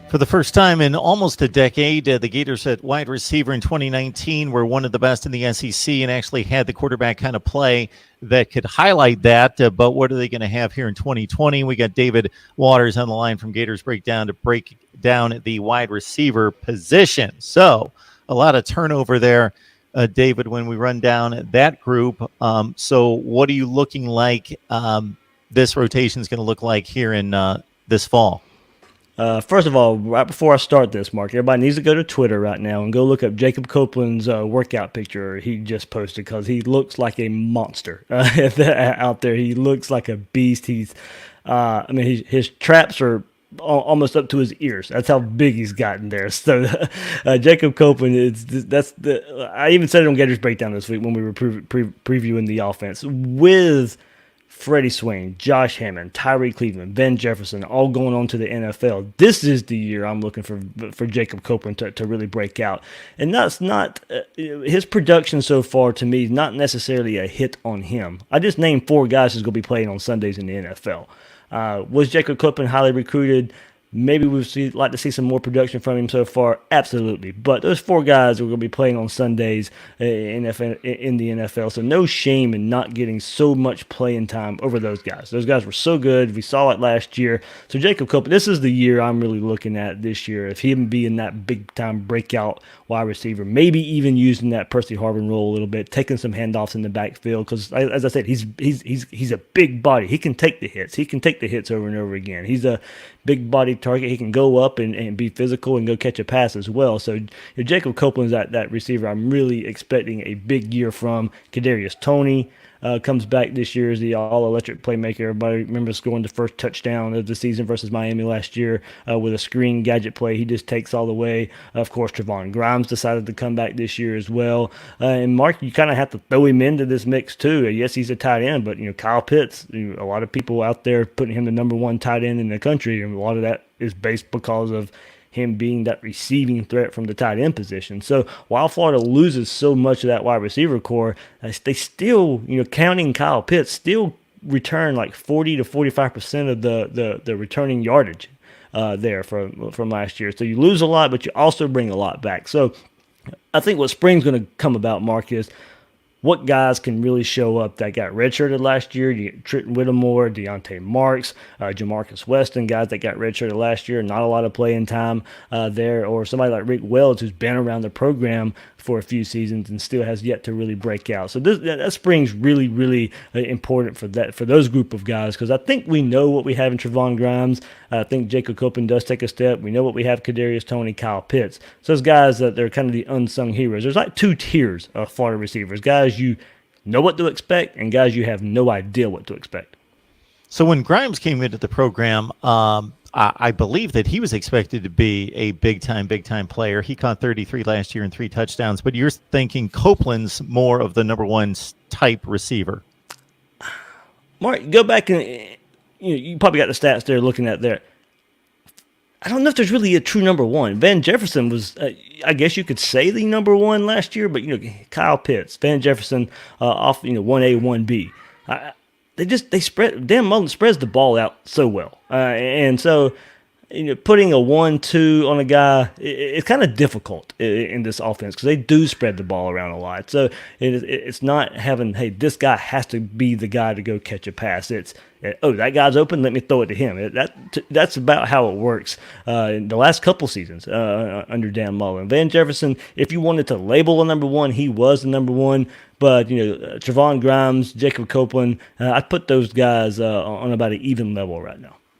For the first time in almost a decade, the Gators at wide receiver in 2019 were one of the best in the SEC and actually had the quarterback kind of play that could highlight that. But what are they going to have here in 2020? We got David Waters on the line from Gators Breakdown to break down the wide receiver position. So a lot of turnover there, David, when we run down that group. So what are you looking like this rotation is going to look like here in this fall? First of all, right before I start this, Mark, everybody needs to go to Twitter right now and go look up Jacob Copeland's workout picture he just posted, because he looks like a monster out there. He looks like a beast. His traps are almost up to his ears. That's how big he's gotten there. So Jacob Copeland I even said it on Gators Breakdown this week when we were previewing the offense with Freddie Swain, Josh Hammond, Tyree Cleveland, Ben Jefferson, all going on to the NFL. This is the year I'm looking for Jacob Copeland to really break out. And that's not his production so far, to me, not necessarily a hit on him. I just named 4 guys who's going to be playing on Sundays in the NFL. Was Jacob Copeland highly recruited? Maybe we'd like to see some more production from him so far. Absolutely. But those 4 guys are going to be playing on Sundays in the NFL. So no shame in not getting so much playing time over those guys. Those guys were so good. We saw it last year. So Jacob Copeland, this is the year I'm really looking at this year. If him being that big-time breakout wide receiver, maybe even using that Percy Harvin role a little bit, taking some handoffs in the backfield. Because, as I said, he's a big body. He can take the hits. He can take the hits over and over again. He's a big body target. He can go up and be physical and go catch a pass as well. So Jacob Copeland's that receiver I'm really expecting a big year from. Kadarius Toney comes back this year as the all-electric playmaker. Everybody remembers scoring the first touchdown of the season versus Miami last year with a screen gadget play. He just takes all the way. Of course, Devon Grimes decided to come back this year as well. And Mark, you kind of have to throw him into this mix too. Yes, he's a tight end, but Kyle Pitts, a lot of people out there putting him the number 1 tight end in the country, and a lot of that is based because of him being that receiving threat from the tight end position. So while Florida loses so much of that wide receiver core, they still, counting Kyle Pitts, still return like 40 to 45% of the returning yardage there from last year. So you lose a lot, but you also bring a lot back. So I think what spring's going to come about, Mark, is what guys can really show up that got redshirted last year. You get Trenton Whittemore, Deontay Marks, Jamarcus Weston, guys that got redshirted last year, not a lot of playing time there, or somebody like Rick Wells who's been around the program for a few seasons and still has yet to really break out. So that spring's really, really important for those group of guys, because I think we know what we have in Devon Grimes. I think Jacob Copeland does take a step. We know what we have: Kadarius Toney, Kyle Pitts. So those guys that they're kind of the unsung heroes. There's like 2 tiers of Florida receivers: guys you know what to expect, and guys you have no idea what to expect. So when Grimes came into the program, I believe that he was expected to be a big-time player. He caught 33 last year and 3 touchdowns. But you're thinking Copeland's more of the number 1 type receiver. Mark, go back and you probably got the stats there looking at there. I don't know if there's really a true number 1. Van Jefferson was, I guess you could say, the number 1 last year, but Kyle Pitts, Van Jefferson off 1A, 1B. They spread. Dan Mullen spreads the ball out so well, and so putting a 1-2 on a guy, it's kind of difficult in this offense because they do spread the ball around a lot. So it's not having, hey, this guy has to be the guy to go catch a pass. It's, oh, that guy's open, let me throw it to him. That's about how it works in the last couple seasons under Dan Mullen. Van Jefferson, if you wanted to label a number 1, he was the number 1. But, Devon Grimes, Jacob Copeland, I'd put those guys on about an even level right now.